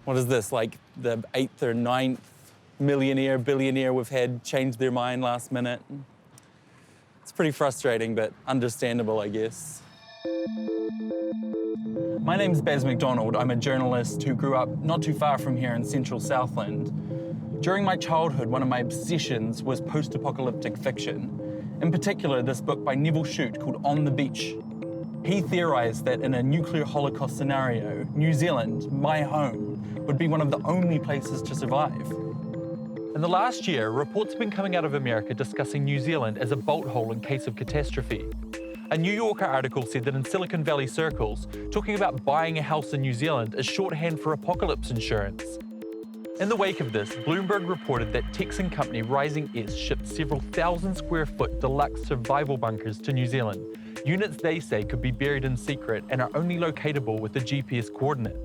What is this, like the 8th or 9th millionaire, billionaire we've had change their mind last minute? It's pretty frustrating, but understandable, I guess. My name's Baz MacDonald. I'm a journalist who grew up not too far from here in central Southland. During my childhood, one of my obsessions was post-apocalyptic fiction. In particular, this book by Nevil Shute called On the Beach. He theorized that in a nuclear holocaust scenario, New Zealand, my home, would be one of the only places to survive. In the last year, reports have been coming out of America discussing New Zealand as a bolt hole in case of catastrophe. A New Yorker article said that in Silicon Valley circles, talking about buying a house in New Zealand is shorthand for apocalypse insurance. In the wake of this, Bloomberg reported that Texan company Rising S shipped several thousand square foot deluxe survival bunkers to New Zealand. Units they say could be buried in secret and are only locatable with a GPS coordinate.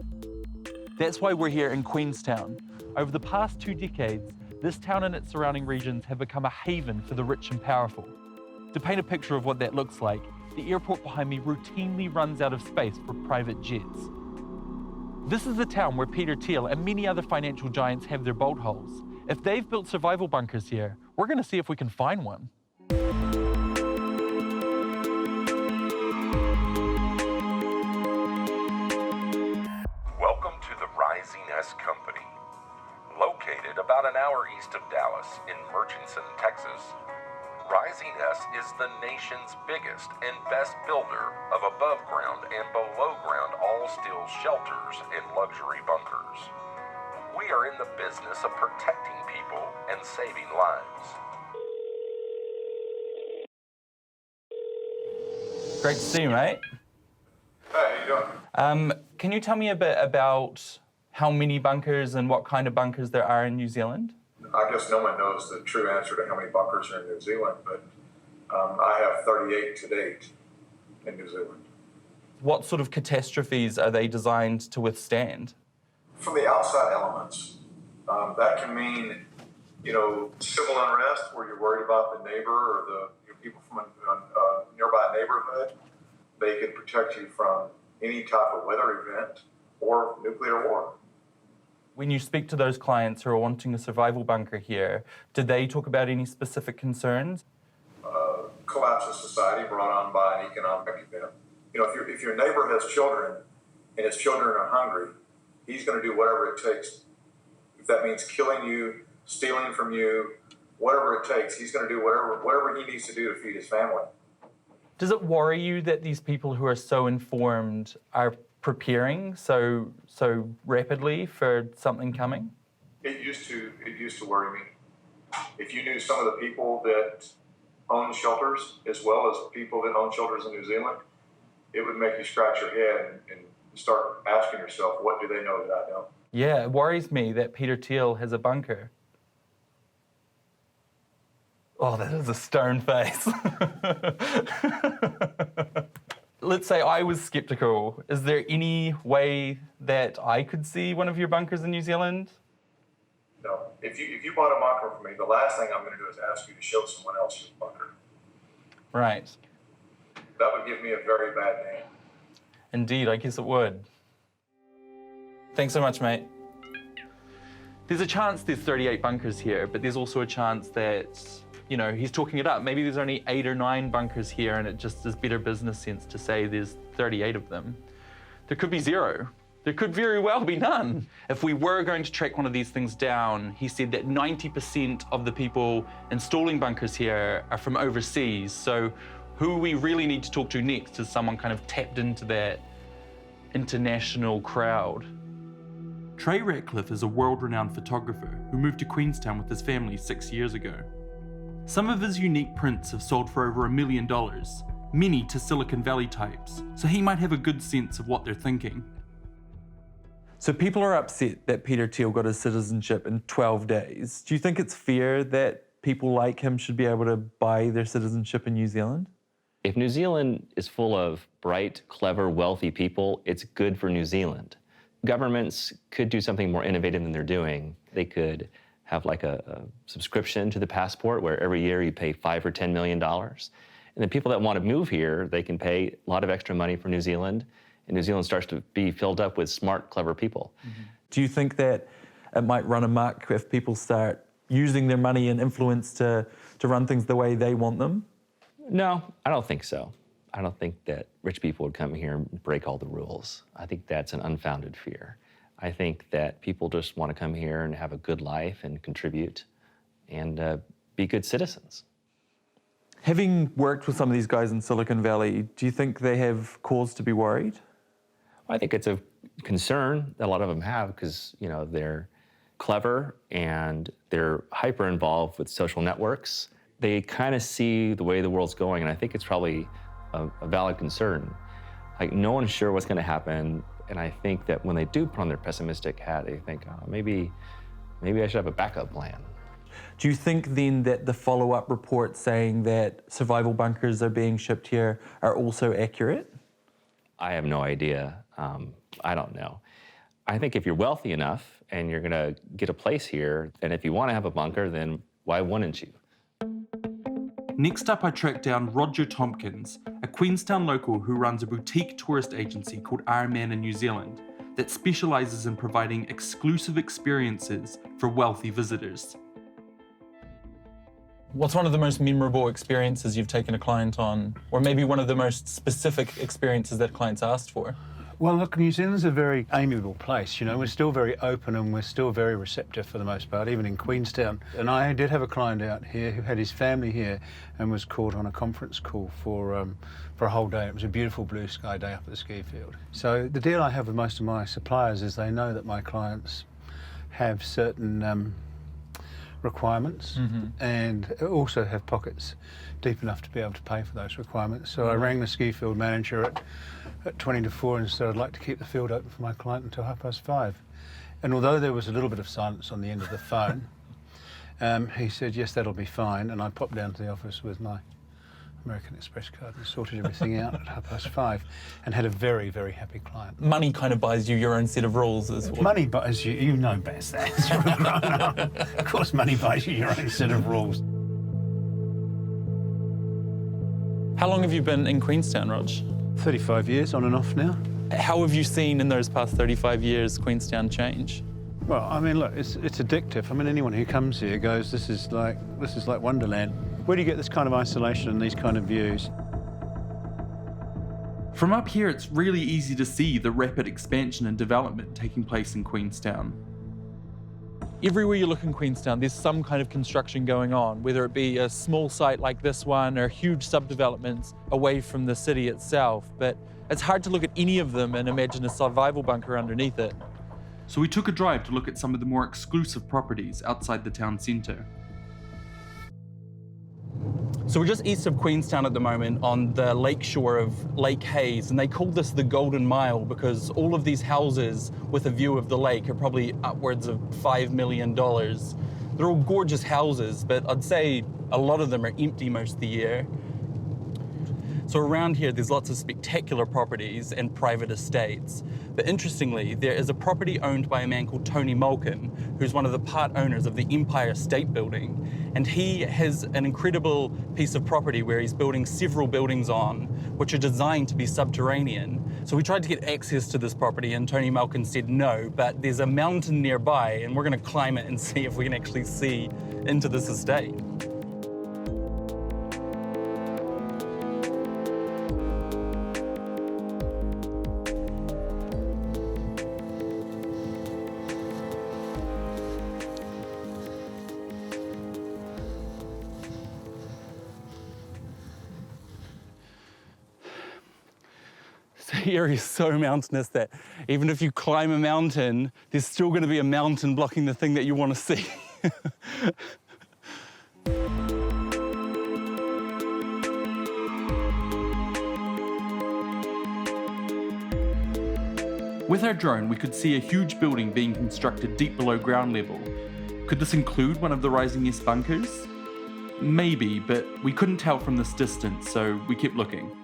That's why we're here in Queenstown. Over the past 2 decades, this town and its surrounding regions have become a haven for the rich and powerful. To paint a picture of what that looks like, the airport behind me routinely runs out of space for private jets. This is the town where Peter Teal and many other financial giants have their bolt holes. If they've built survival bunkers here, we're going to see if we can find one. Welcome to the Rising S Company. Located about an hour east of Dallas in Murchison, Texas, Rising S is the nation's biggest and best builder of above-ground and below-ground all-steel shelters and luxury bunkers. We are in the business of protecting people and saving lives. Great to see you, mate. Hey, how you doing? Can you tell me a bit about how many bunkers and what kind of bunkers there are in New Zealand? I guess no one knows the true answer to how many bunkers are in New Zealand, but I have 38 to date in New Zealand. What sort of catastrophes are they designed to withstand? From the outside elements, that can mean, civil unrest where you're worried about the neighbor or the people from a nearby neighborhood. They can protect you from any type of weather event or nuclear war. When you speak to those clients who are wanting a survival bunker here, did they talk about any specific concerns? Collapse of society brought on by an economic event. If your neighbor has children and his children are hungry, he's going to do whatever it takes. If that means killing you, stealing from you, whatever it takes, he's going to do whatever he needs to do to feed his family. Does it worry you that these people who are so informed are preparing so rapidly for something coming? It used to worry me. If you knew some of the people that own shelters as well as people that own shelters in New Zealand, it would make you scratch your head and start asking yourself, what do they know that I don't? Yeah, it worries me that Peter Teal has a bunker. Oh, that is a stern face. Let's say I was skeptical. Is there any way that I could see one of your bunkers in New Zealand? No. If you bought a bunker from me, the last thing I'm going to do is ask you to show someone else your bunker. Right. That would give me a very bad name. Indeed, I guess it would. Thanks so much, mate. There's a chance there's 38 bunkers here, but there's also a chance that, he's talking it up. Maybe there's only 8 or 9 bunkers here and it just is better business sense to say there's 38 of them. There could be 0. There could very well be none. If we were going to track one of these things down, he said that 90% of the people installing bunkers here are from overseas. So who we really need to talk to next is someone kind of tapped into that international crowd. Trey Ratcliffe is a world-renowned photographer who moved to Queenstown with his family 6 years ago. Some of his unique prints have sold for over $1 million, many to Silicon Valley types, so he might have a good sense of what they're thinking. So people are upset that Peter Teal got his citizenship in 12 days. Do you think it's fair that people like him should be able to buy their citizenship in New Zealand? If New Zealand is full of bright, clever, wealthy people, it's good for New Zealand. Governments could do something more innovative than they're doing. They could have like a subscription to the passport where every year you pay $5 or $10 million. And the people that want to move here, they can pay a lot of extra money for New Zealand and New Zealand starts to be filled up with smart, clever people. Do you think that it might run amok if people start using their money and influence to run things the way they want them? No, I don't think so. I don't think that rich people would come here and break all the rules. I think that's an unfounded fear. I think that people just want to come here and have a good life and contribute and be good citizens. Having worked with some of these guys in Silicon Valley, do you think they have cause to be worried? I think it's a concern that a lot of them have because, you know, they're clever and they're hyper involved with social networks. They kind of see the way the world's going, and I think it's probably a valid concern. Like, no one's sure what's going to happen, and I think that when they do put on their pessimistic hat, they think, oh, maybe I should have a backup plan. Do you think then that the follow-up reports saying that survival bunkers are being shipped here are also accurate? I have no idea. I don't know. I think if you're wealthy enough and you're gonna get a place here, and if you want to have a bunker, then why wouldn't you? Next up, I tracked down Roger Tompkins, a Queenstown local who runs a boutique tourist agency called Iron Man in New Zealand that specialises in providing exclusive experiences for wealthy visitors. What's one of the most memorable experiences you've taken a client on, or maybe one of the most specific experiences that clients asked for? Well, look, New Zealand's a very amiable place. You know, we're still very open and we're still very receptive for the most part, even in Queenstown. And I did have a client out here who had his family here and was called on a conference call for a whole day. It was a beautiful blue sky day up at the ski field. So the deal I have with most of my suppliers is they know that my clients have certain requirements and also have pockets deep enough to be able to pay for those requirements. So I rang the ski field manager at 20 to 4 and said I'd like to keep the field open for my client until 5:30. And although there was a little bit of silence on the end of the phone, he said, yes, that'll be fine. And I popped down to the office with my American Express card and sorted everything out at 5:30 and had a very, very happy client. Money kind of buys you your own set of rules as well. Money buys you know best that. Of course money buys you your own set of rules. How long have you been in Queenstown, Rog? 35 years on and off now. How have you seen in those past 35 years Queenstown change? Well, I mean, look, it's addictive. I mean, anyone who comes here goes, this is like Wonderland. Where do you get this kind of isolation and these kind of views? From up here, it's really easy to see the rapid expansion and development taking place in Queenstown. Everywhere you look in Queenstown, there's some kind of construction going on, whether it be a small site like this one or huge subdevelopments away from the city itself. But it's hard to look at any of them and imagine a survival bunker underneath it. So we took a drive to look at some of the more exclusive properties outside the town centre. So we're just east of Queenstown at the moment on the lakeshore of Lake Hayes, and they call this the Golden Mile because all of these houses with a view of the lake are probably upwards of $5 million. They're all gorgeous houses, but I'd say a lot of them are empty most of the year. So around here, there's lots of spectacular properties and private estates. But interestingly, there is a property owned by a man called Tony Malkin, who's one of the part owners of the Empire State Building. And he has an incredible piece of property where he's building several buildings on, which are designed to be subterranean. So we tried to get access to this property and Tony Malkin said no, but there's a mountain nearby and we're gonna climb it and see if we can actually see into this estate. The area is so mountainous that even if you climb a mountain, there's still going to be a mountain blocking the thing that you want to see. With our drone, we could see a huge building being constructed deep below ground level. Could this include one of the Rising East bunkers? Maybe, but we couldn't tell from this distance, so we kept looking.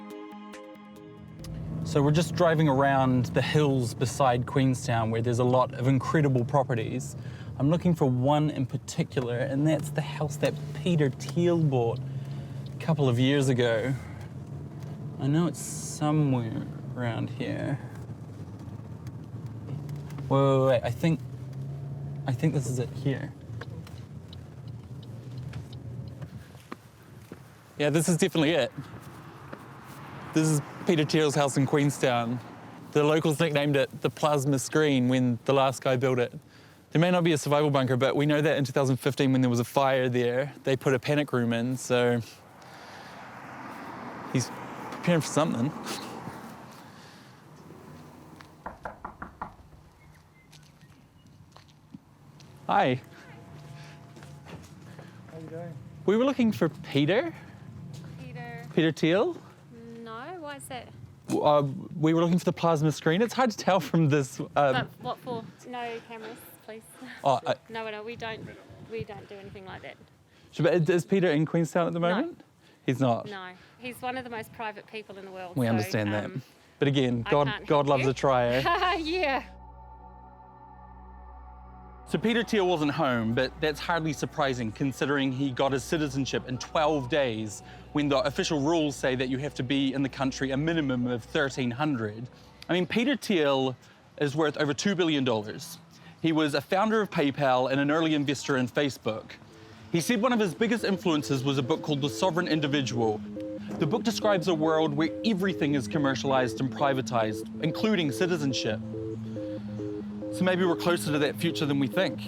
So we're just driving around the hills beside Queenstown where there's a lot of incredible properties. I'm looking for one in particular, and that's the house that Peter Teal bought a couple of years ago. I know it's somewhere around here. Wait. I think this is it here. Yeah, this is definitely it. This is Peter Teal's house in Queenstown. The locals nicknamed it the plasma screen when the last guy built it. There may not be a survival bunker, but we know that in 2015 when there was a fire there, they put a panic room in, so he's preparing for something. Hi. How you doing? We were looking for Peter. Peter Teal? No, why is that? We were looking for the plasma screen. It's hard to tell from this. But what for? No cameras, please. Oh, No, we don't do anything like that. But is Peter in Queenstown at the moment? No. He's not. No, he's one of the most private people in the world. We so, understand that. But again, I can't God help loves you. a trier. Yeah. So Peter Teal wasn't home, but that's hardly surprising considering he got his citizenship in 12 days when the official rules say that you have to be in the country a minimum of 1,300. I mean, Peter Teal is worth over $2 billion. He was a founder of PayPal and an early investor in Facebook. He said one of his biggest influences was a book called The Sovereign Individual. The book describes a world where everything is commercialized and privatized, including citizenship. So maybe we're closer to that future than we think.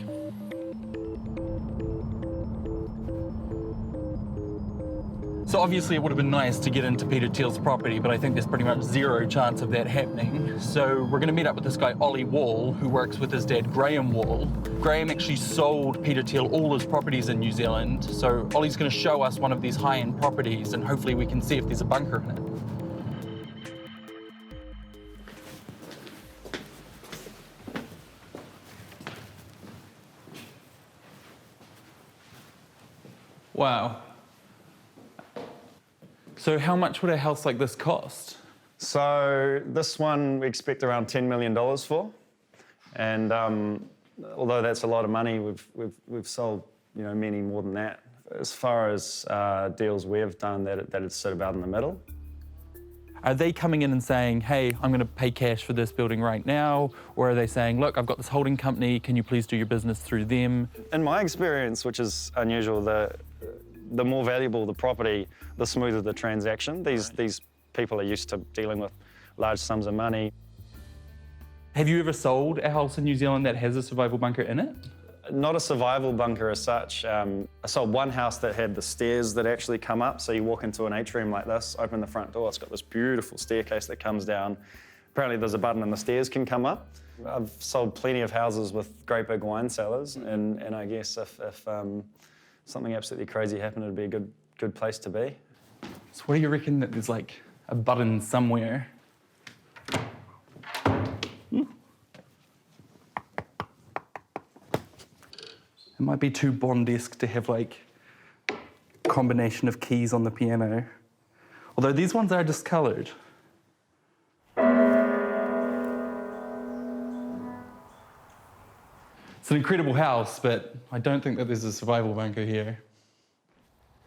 So obviously it would have been nice to get into Peter Teal's property, but I think there's pretty much zero chance of that happening. So we're gonna meet up with this guy, Ollie Wall, who works with his dad, Graham Wall. Graham actually sold Peter Teal all his properties in New Zealand. So Ollie's gonna show us one of these high-end properties and hopefully we can see if there's a bunker in it. Wow. So how much would a house like this cost? So this one we expect around $10 million for, and although that's a lot of money, we've sold many more than that. As far as deals we've done, that'd sit about in the middle. Are they coming in and saying, hey, I'm going to pay cash for this building right now? Or are they saying, look, I've got this holding company, can you please do your business through them? In my experience, which is unusual, the more valuable the property, the smoother the transaction. These people are used to dealing with large sums of money. Have you ever sold a house in New Zealand that has a survival bunker in it? Not a survival bunker as such. I sold one house that had the stairs that actually come up. So you walk into an atrium like this, open the front door, it's got this beautiful staircase that comes down. Apparently there's a button and the stairs can come up. I've sold plenty of houses with great big wine cellars, and I guess if something absolutely crazy happened, it'd be a good place to be. So what do you reckon that there's like a button somewhere? It might be too Bond-esque to have like a combination of keys on the piano. Although these ones are discolored. It's an incredible house, but I don't think that there's a survival bunker here.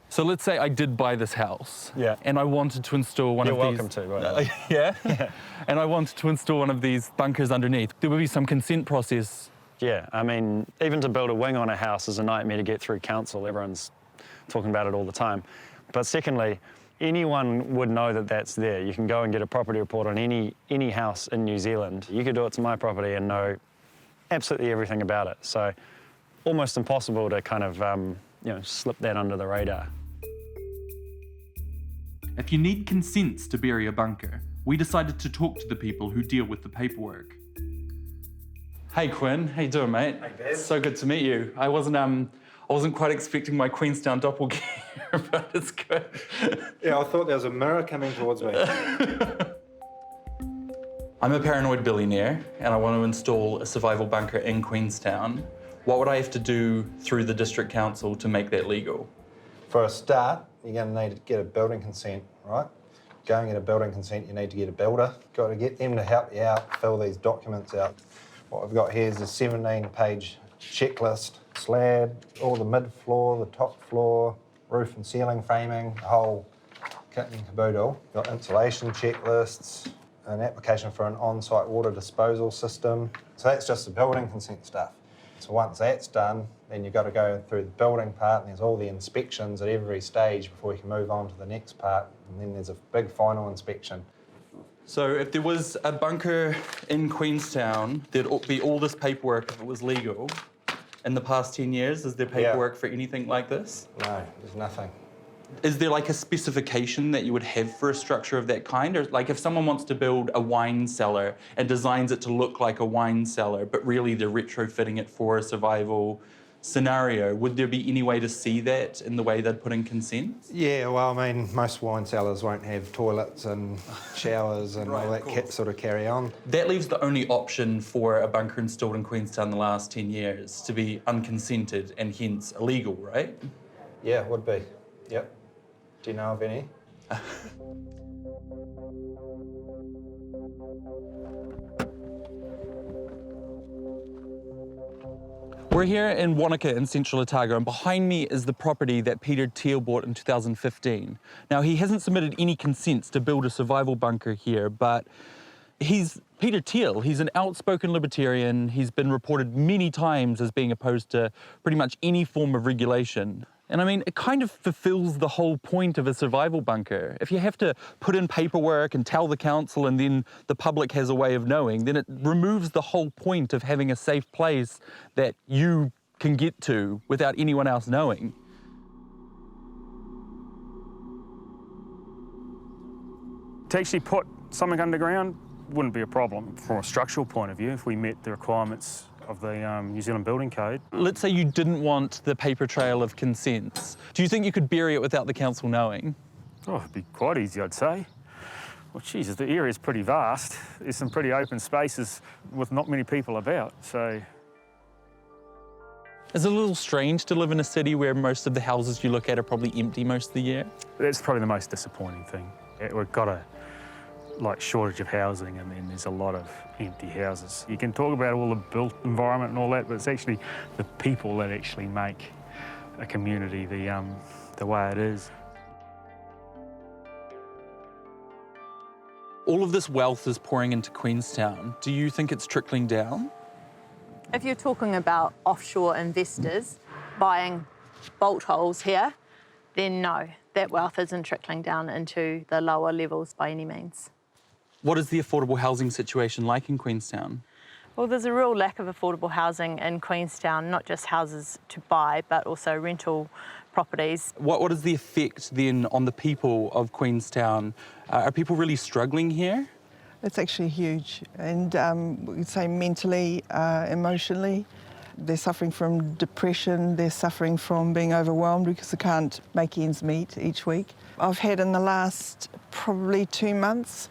So let's say I did buy this house. Yeah. And I wanted to install one You're of these. welcome to, by the way. Yeah? And I wanted to install one of these bunkers underneath. There would be some consent process. Yeah, I mean, even to build a wing on a house is a nightmare to get through council. Everyone's talking about it all the time. But secondly, anyone would know that that's there. You can go and get a property report on any house in New Zealand. You could do it to my property and know absolutely everything about it. So almost impossible to kind of, slip that under the radar. If you need consents to bury a bunker, we decided to talk to the people who deal with the paperwork. Hey Quinn, how you doing, mate? Hey, Baz. So good to meet you. I wasn't quite expecting my Queenstown doppelganger, but it's good. Yeah, I thought there was a mirror coming towards me. I'm a paranoid billionaire, and I want to install a survival bunker in Queenstown. What would I have to do through the district council to make that legal? For a start, you're going to need to get a building consent, right? Go and get a building consent, you need to get a builder. Got to get them to help you out, fill these documents out. What we've got here is a 17-page checklist. Slab, all the mid-floor, the top floor, roof and ceiling framing, the whole kit and caboodle. Got insulation checklists, an application for an on-site water disposal system. So that's just the building consent stuff. So once that's done, then you've got to go through the building part, and there's all the inspections at every stage before you can move on to the next part, and then there's a big final inspection. So if there was a bunker in Queenstown, there'd be all this paperwork if it was legal. In the past 10 years, is there paperwork for anything like this? No, there's nothing. Is there like a specification that you would have for a structure of that kind? Or like if someone wants to build a wine cellar and designs it to look like a wine cellar, but really they're retrofitting it for a survival scenario, would there be any way to see that in the way they'd put in consent? Yeah, well, I mean, most wine cellars won't have toilets and showers and all that sort of carry on. That leaves the only option for a bunker installed in Queenstown in the last 10 years to be unconsented and hence illegal, right? Yeah, it would be. Yep. Do you know of any? We're here in Wanaka in central Otago, and behind me is the property that Peter Teal bought in 2015. Now, he hasn't submitted any consents to build a survival bunker here, but Peter Teal, he's an outspoken libertarian. He's been reported many times as being opposed to pretty much any form of regulation. And I mean, it kind of fulfills the whole point of a survival bunker. If you have to put in paperwork and tell the council and then the public has a way of knowing, then it removes the whole point of having a safe place that you can get to without anyone else knowing. To actually put something underground wouldn't be a problem from a structural point of view if we met the requirements of the New Zealand Building Code. Let's say you didn't want the paper trail of consents. Do you think you could bury it without the council knowing? Oh, it'd be quite easy, I'd say. Well, Jesus, the area's pretty vast. There's some pretty open spaces with not many people about, so. Is it a little strange to live in a city where most of the houses you look at are probably empty most of the year? That's probably the most disappointing thing. We've got a shortage of housing, and then there's a lot of empty houses. You can talk about all the built environment and all that, but it's actually the people that actually make a community the way it is. All of this wealth is pouring into Queenstown. Do you think it's trickling down? If you're talking about offshore investors buying bolt holes here, then no, that wealth isn't trickling down into the lower levels by any means. What is the affordable housing situation like in Queenstown? Well, there's a real lack of affordable housing in Queenstown, not just houses to buy, but also rental properties. What is the effect then on the people of Queenstown? Are people really struggling here? It's actually huge, and we could say mentally, emotionally. They're suffering from depression, they're suffering from being overwhelmed because they can't make ends meet each week. I've had in the last probably 2 months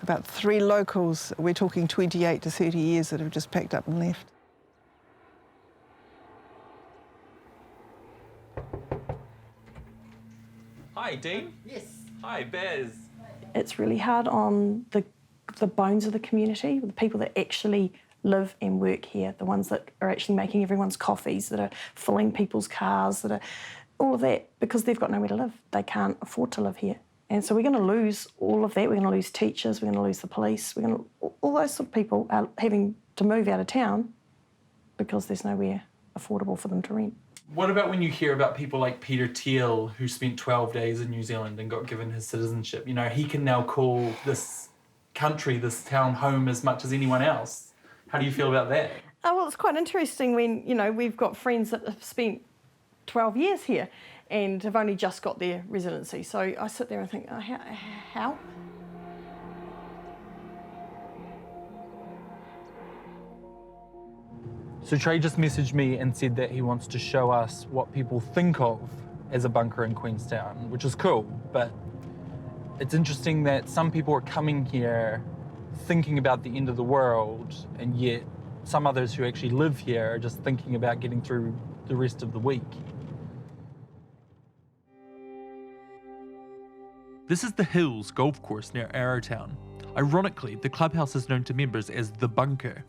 about 3 locals, we're talking 28 to 30 years, that have just packed up and left. Hi, Dean. Yes. Hi, Baz. It's really hard on the bones of the community, the people that actually live and work here, the ones that are actually making everyone's coffees, that are filling people's cars, that are all of that, because they've got nowhere to live. They can't afford to live here. And so we're going to lose all of that. We're going to lose teachers, we're going to lose the police, we're going to, all those sort of people are having to move out of town because there's nowhere affordable for them to rent. What about when you hear about people like Peter Teal, who spent 12 days in New Zealand and got given his citizenship? You know, he can now call this country, this town, home as much as anyone else. How do you feel about that? Oh, well, it's quite interesting when, you know, we've got friends that have spent 12 years here and have only just got their residency. So I sit there and think, oh, how? So Trey just messaged me and said that he wants to show us what people think of as a bunker in Queenstown, which is cool, but it's interesting that some people are coming here thinking about the end of the world, and yet some others who actually live here are just thinking about getting through the rest of the week. This is the Hills golf course near Arrowtown. Ironically, the clubhouse is known to members as The Bunker.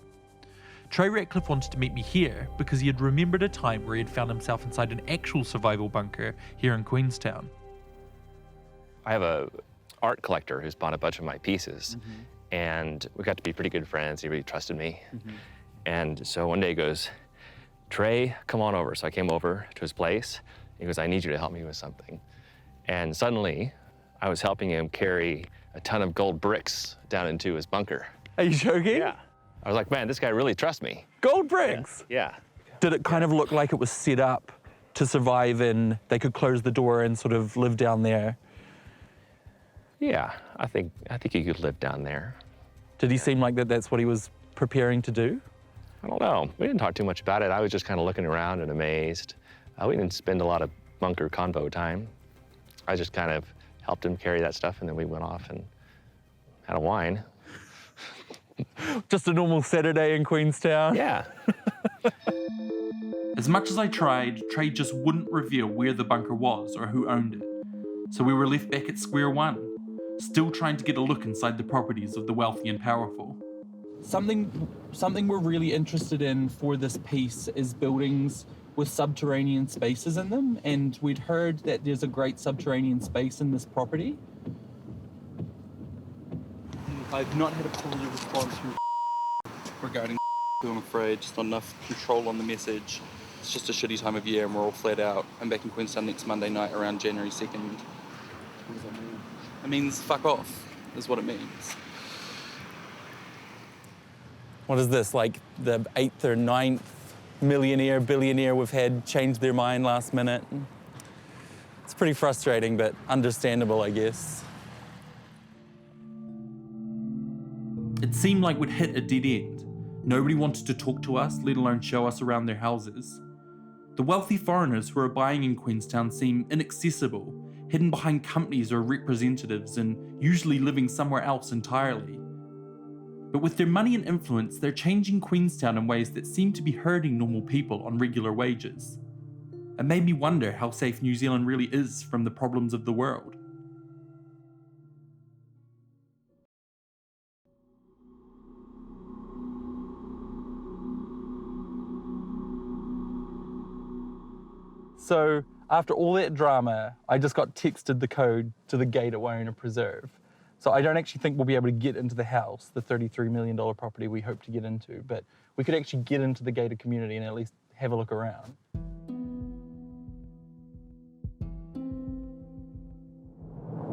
Trey Ratcliffe wanted to meet me here because he had remembered a time where he had found himself inside an actual survival bunker here in Queenstown. I have a art collector who's bought a bunch of my pieces, and we got to be pretty good friends. He really trusted me. And so one day he goes, Trey, come on over. So I came over to his place. He goes, I need you to help me with something. And suddenly, I was helping him carry a ton of gold bricks down into his bunker. Are you joking? Yeah. I was like, man, this guy really trusts me. Gold bricks? Yeah. Did it kind of look like it was set up to survive and they could close the door and sort of live down there? Yeah, I think he could live down there. Did he seem like that's what he was preparing to do? I don't know. We didn't talk too much about it. I was just kind of looking around and amazed. We didn't spend a lot of bunker convo time. I just kind of helped him carry that stuff, and then we went off and had a wine. Just a normal Saturday in Queenstown? Yeah. As much as I tried, Trey just wouldn't reveal where the bunker was or who owned it. So we were left back at square one, still trying to get a look inside the properties of the wealthy and powerful. Something we're really interested in for this piece is buildings with subterranean spaces in them, and we'd heard that there's a great subterranean space in this property. I've not had a positive response from regarding I'm afraid. Just not enough control on the message. It's just a shitty time of year and we're all flat out. I'm back in Queenstown next Monday night around January 2nd. What does that mean? It means fuck off, is what it means. What is this, like the 8th or 9th millionaire, billionaire we've had change their mind last minute? It's pretty frustrating, but understandable, I guess. It seemed like we'd hit a dead end. Nobody wanted to talk to us, let alone show us around their houses. The wealthy foreigners who are buying in Queenstown seem inaccessible, hidden behind companies or representatives and usually living somewhere else entirely. But with their money and influence, they're changing Queenstown in ways that seem to be hurting normal people on regular wages. It made me wonder how safe New Zealand really is from the problems of the world. So after all that drama, I just got texted the code to the gate at Wairuna Preserve. So I don't actually think we'll be able to get into the house, the $33 million property we hope to get into, but we could actually get into the gated community and at least have a look around.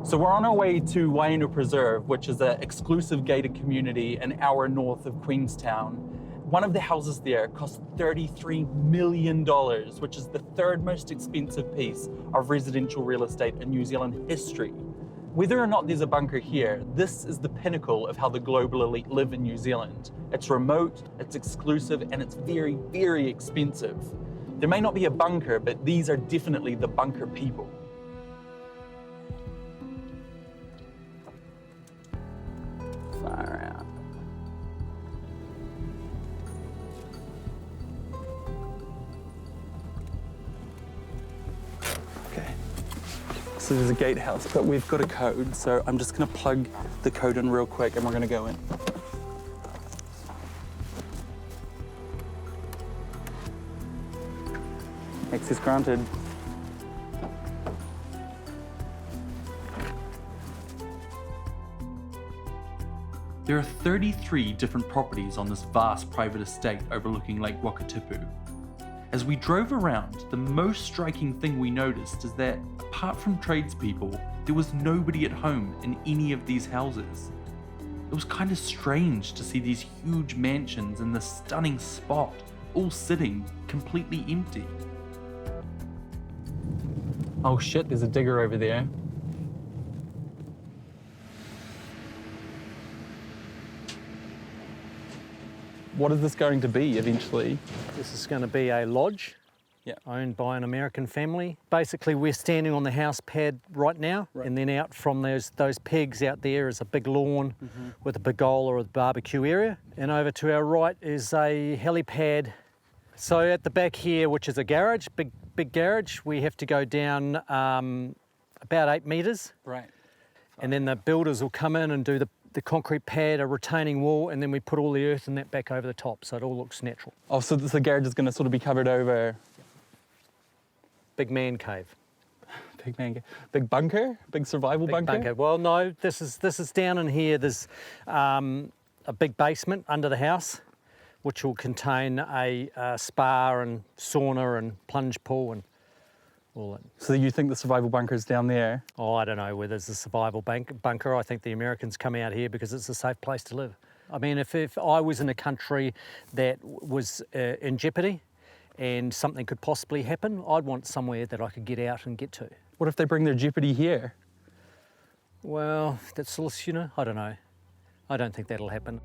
So we're on our way to Wairuna Preserve, which is an exclusive gated community an hour north of Queenstown. One of the houses there cost $33 million, which is the third most expensive piece of residential real estate in New Zealand history. Whether or not there's a bunker here, this is the pinnacle of how the global elite live in New Zealand. It's remote, it's exclusive, and it's very, very expensive. There may not be a bunker, but these are definitely the bunker people. Far out. So there's a gatehouse, but we've got a code, so I'm just gonna plug the code in real quick and we're gonna go in. Access granted. There are 33 different properties on this vast private estate overlooking Lake Wakatipu. As we drove around, the most striking thing we noticed is that, apart from tradespeople, there was nobody at home in any of these houses. It was kind of strange to see these huge mansions in this stunning spot, all sitting completely empty. Oh shit, there's a digger over there. What is this going to be eventually? This is going to be a lodge owned by an American family. Basically, we're standing on the house pad right now, and then out from those pegs out there is a big lawn with a pergola or a barbecue area. And over to our right is a helipad. So at the back here, which is a garage, big garage, we have to go down about 8 metres. Right. And then the builders will come in and do the concrete pad, a retaining wall, and then we put all the earth and that back over the top, so it all looks natural. Oh, so the garage is going to sort of be covered over? Big man cave. Big bunker? Big survival bunker? Well, no, this is down in here. There's a big basement under the house, which will contain a spa and sauna and plunge pool and all that. So you think the survival bunker is down there? Oh, I don't know whether there's a survival bunker. I think the Americans come out here because it's a safe place to live. I mean, if I was in a country that was in jeopardy and something could possibly happen, I'd want somewhere that I could get out and get to. What if they bring their jeopardy here? Well, that's, you know, I don't know. I don't think that'll happen.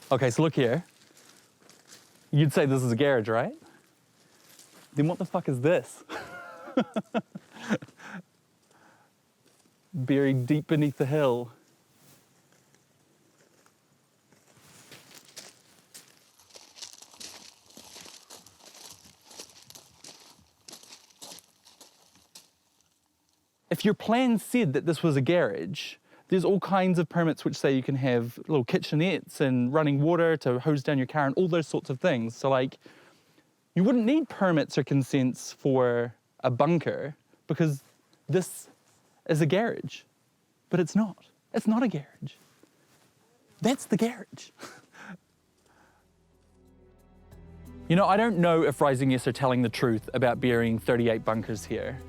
Okay, so look here. You'd say this is a garage, right? Then what the fuck is this? Buried deep beneath the hill. If your plan said that this was a garage, there's all kinds of permits which say you can have little kitchenettes and running water to hose down your car and all those sorts of things. So like, you wouldn't need permits or consents for a bunker because this is a garage, but it's not. It's not a garage. That's the garage. You know, I don't know if Rising Yes are telling the truth about burying 38 bunkers here.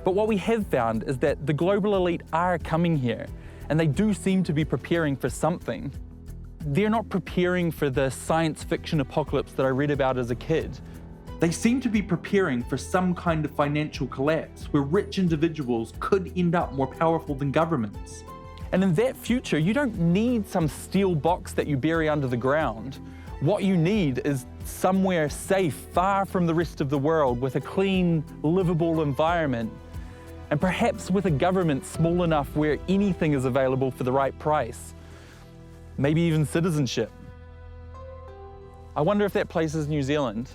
But what we have found is that the global elite are coming here, and they do seem to be preparing for something. They're not preparing for the science fiction apocalypse that I read about as a kid. They seem to be preparing for some kind of financial collapse where rich individuals could end up more powerful than governments. And in that future, you don't need some steel box that you bury under the ground. What you need is somewhere safe, far from the rest of the world, with a clean, livable environment. And perhaps with a government small enough where anything is available for the right price. Maybe even citizenship. I wonder if that place is New Zealand.